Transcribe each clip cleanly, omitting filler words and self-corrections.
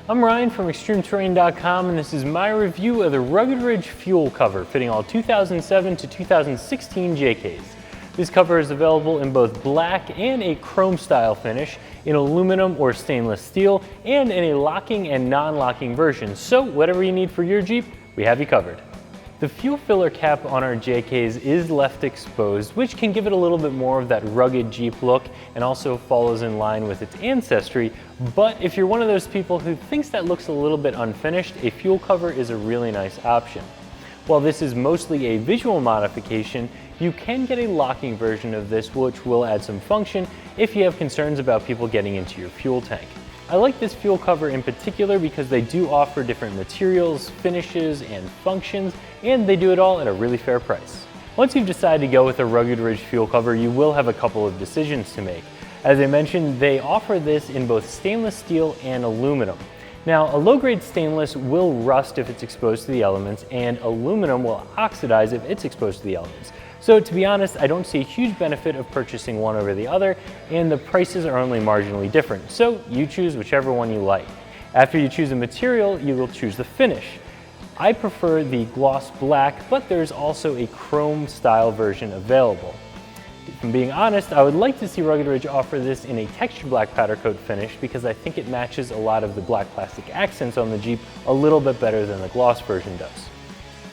I'm Ryan from ExtremeTerrain.com, and this is my review of the Rugged Ridge fuel cover fitting all 2007 to 2016 JKs. This cover is available in both black and a chrome style finish, in aluminum or stainless steel, and in a locking and non-locking version. So whatever you need for your Jeep, we have you covered. The fuel filler cap on our JKs is left exposed, which can give it a little bit more of that rugged Jeep look and also follows in line with its ancestry. But if you're one of those people who thinks that looks a little bit unfinished, a fuel cover is a really nice option. While this is mostly a visual modification, you can get a locking version of this, which will add some function if you have concerns about people getting into your fuel tank. I like this fuel cover in particular because they do offer different materials, finishes, and functions, and they do it all at a really fair price. Once you've decided to go with a Rugged Ridge fuel cover, you will have a couple of decisions to make. As I mentioned, they offer this in both stainless steel and aluminum. Now, a low-grade stainless will rust if it's exposed to the elements, and aluminum will oxidize if it's exposed to the elements. So to be honest, I don't see a huge benefit of purchasing one over the other, and the prices are only marginally different. So you choose whichever one you like. After you choose a material, you will choose the finish. I prefer the gloss black, but there's also a chrome style version available. If I'm being honest, I would like to see Rugged Ridge offer this in a textured black powder coat finish because I think it matches a lot of the black plastic accents on the Jeep a little bit better than the gloss version does.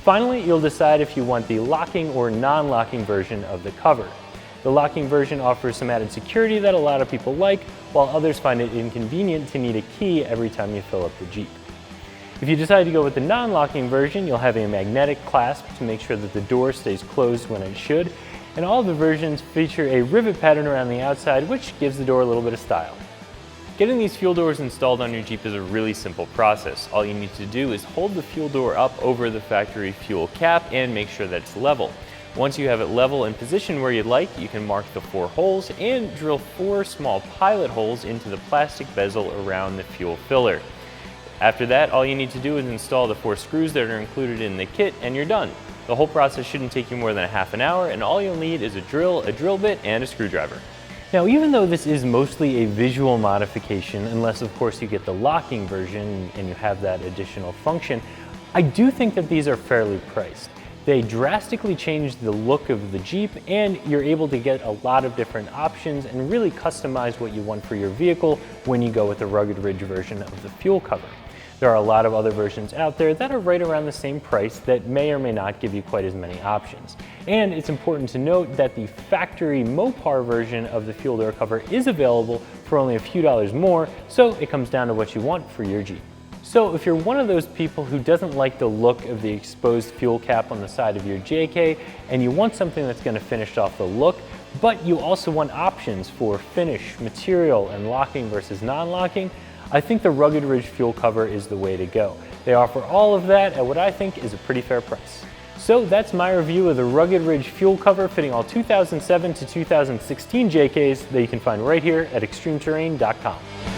Finally, you'll decide if you want the locking or non-locking version of the cover. The locking version offers some added security that a lot of people like, while others find it inconvenient to need a key every time you fill up the Jeep. If you decide to go with the non-locking version, you'll have a magnetic clasp to make sure that the door stays closed when it should, and all of the versions feature a rivet pattern around the outside, which gives the door a little bit of style. Getting these fuel doors installed on your Jeep is a really simple process. All you need to do is hold the fuel door up over the factory fuel cap and make sure that it's level. Once you have it level and positioned where you'd like, you can mark the 4 holes and drill 4 small pilot holes into the plastic bezel around the fuel filler. After that, all you need to do is install the 4 screws that are included in the kit and you're done. The whole process shouldn't take you more than a half an hour, and all you'll need is a drill bit, and a screwdriver. Now, even though this is mostly a visual modification, unless of course you get the locking version and you have that additional function, I do think that these are fairly priced. They drastically change the look of the Jeep, and you're able to get a lot of different options and really customize what you want for your vehicle when you go with the Rugged Ridge version of the fuel cover. There are a lot of other versions out there that are right around the same price that may or may not give you quite as many options. And it's important to note that the factory Mopar version of the fuel door cover is available for only a few dollars more, so it comes down to what you want for your Jeep. So if you're one of those people who doesn't like the look of the exposed fuel cap on the side of your JK, and you want something that's going to finish off the look, but you also want options for finish, material, and locking versus non-locking, I think the Rugged Ridge fuel cover is the way to go. They offer all of that at what I think is a pretty fair price. So that's my review of the Rugged Ridge fuel cover fitting all 2007 to 2016 JKs that you can find right here at ExtremeTerrain.com.